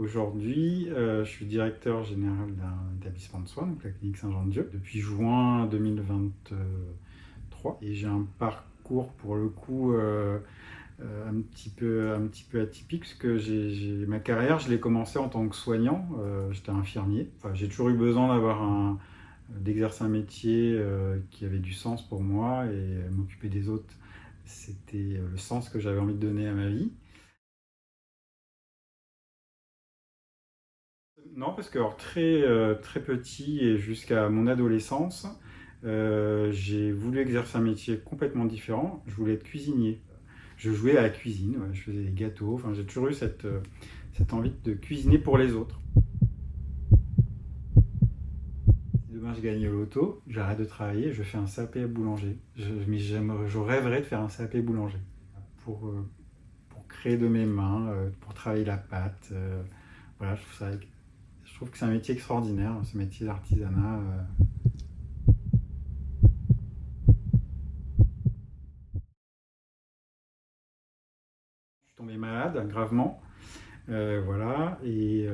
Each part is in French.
Aujourd'hui, je suis directeur général d'un établissement de soins, donc la clinique Saint-Jean-de-Dieu, depuis juin 2023. Et j'ai un parcours pour le coup un petit peu atypique, parce que ma carrière, je l'ai commencé en tant que soignant. J'étais infirmier. Enfin, j'ai toujours eu besoin d'exercer un métier qui avait du sens pour moi, et m'occuper des autres, c'était le sens que j'avais envie de donner à ma vie. Non, parce que alors, très petit et jusqu'à mon adolescence, j'ai voulu exercer un métier complètement différent. Je voulais être cuisinier. Je jouais à la cuisine, ouais, je faisais des gâteaux. Enfin, j'ai toujours eu cette envie de cuisiner pour les autres. Si demain je gagne au loto, j'arrête de travailler, je fais un CAP boulanger. Je rêverais de faire un CAP boulanger pour créer de mes mains, pour travailler la pâte. Voilà, je trouve que c'est un métier extraordinaire, ce métier d'artisanat. Je suis tombé malade gravement, voilà, et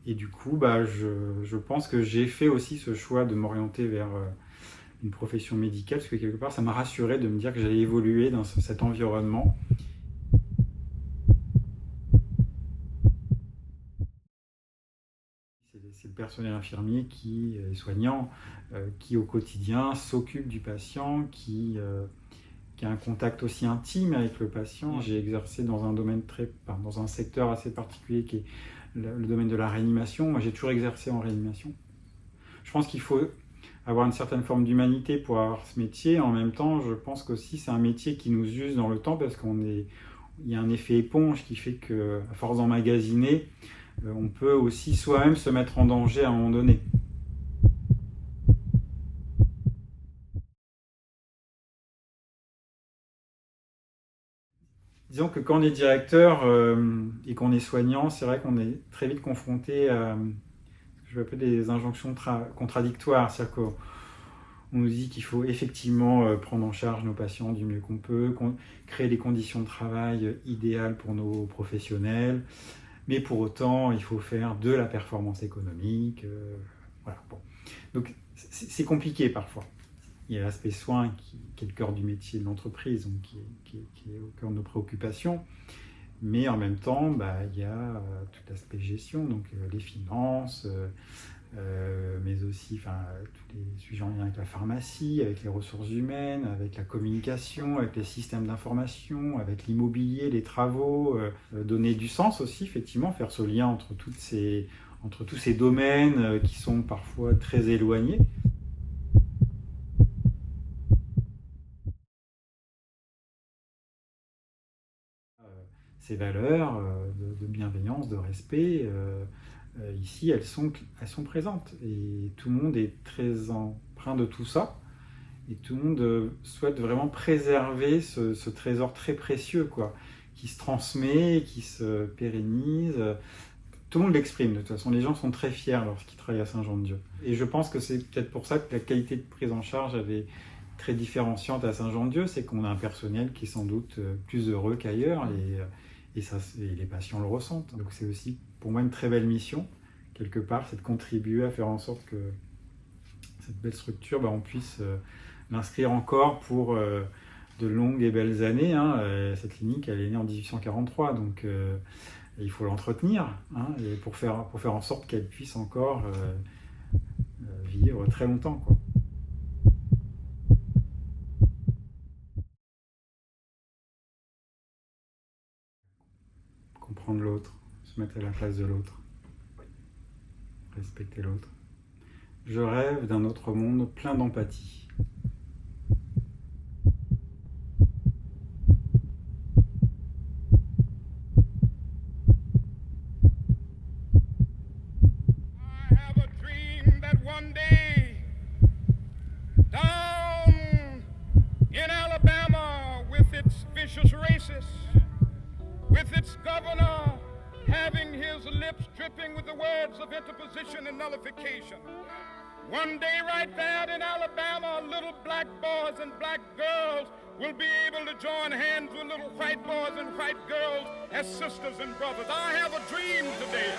du coup, je pense que j'ai fait aussi ce choix de m'orienter vers une profession médicale, parce que quelque part, ça m'a rassuré de me dire que j'allais évoluer dans cet environnement. C'est le personnel infirmier qui est soignant, qui au quotidien s'occupe du patient, qui a un contact aussi intime avec le patient. J'ai exercé dans dans un secteur assez particulier qui est le domaine de la réanimation. Moi, j'ai toujours exercé en réanimation. Je pense qu'il faut avoir une certaine forme d'humanité pour avoir ce métier. En même temps, je pense qu'aussi c'est un métier qui nous use dans le temps, parce il y a un effet éponge qui fait que, à force d'emmagasiner, on peut aussi soi-même se mettre en danger à un moment donné. Disons que quand on est directeur et qu'on est soignant, c'est vrai qu'on est très vite confronté à ce que je vais appeler des injonctions contradictoires. C'est-à-dire qu'on nous dit qu'il faut effectivement prendre en charge nos patients du mieux qu'on peut, créer des conditions de travail idéales pour nos professionnels, mais pour autant, il faut faire de la performance économique. Voilà. Bon. Donc, c'est compliqué parfois. Il y a l'aspect soin qui est le cœur du métier de l'entreprise, donc qui est au cœur de nos préoccupations. Mais en même temps, il y a tout l'aspect gestion, donc les finances, mais aussi tous les sujets en lien avec la pharmacie, avec les ressources humaines, avec la communication, avec les systèmes d'information, avec l'immobilier, les travaux, donner du sens aussi, effectivement, faire ce lien entre tous ces domaines qui sont parfois très éloignés. Ces valeurs de bienveillance, de respect, ici, elles sont présentes. Et tout le monde est très empreint de tout ça. Et tout le monde souhaite vraiment préserver ce trésor très précieux, quoi, qui se transmet, qui se pérennise. Tout le monde l'exprime, de toute façon. Les gens sont très fiers lorsqu'ils travaillent à Saint-Jean-de-Dieu. Et je pense que c'est peut-être pour ça que la qualité de prise en charge est très différenciante à Saint-Jean-de-Dieu. C'est qu'on a un personnel qui est sans doute plus heureux qu'ailleurs. Et les patients le ressentent. Donc c'est aussi pour moi une très belle mission, quelque part, c'est de contribuer à faire en sorte que cette belle structure, on puisse l'inscrire encore pour de longues et belles années. Cette clinique, elle est née en 1843, donc il faut l'entretenir, et pour faire en sorte qu'elle puisse encore vivre très longtemps, quoi. Comprendre l'autre, se mettre à la place de l'autre, respecter l'autre. Je rêve d'un autre monde plein d'empathie. I have a dream that one day, down in Alabama, with its vicious racists, with its governor having his lips dripping with the words of interposition and nullification. One day right there in Alabama, little black boys and black girls will be able to join hands with little white boys and white girls as sisters and brothers. I have a dream today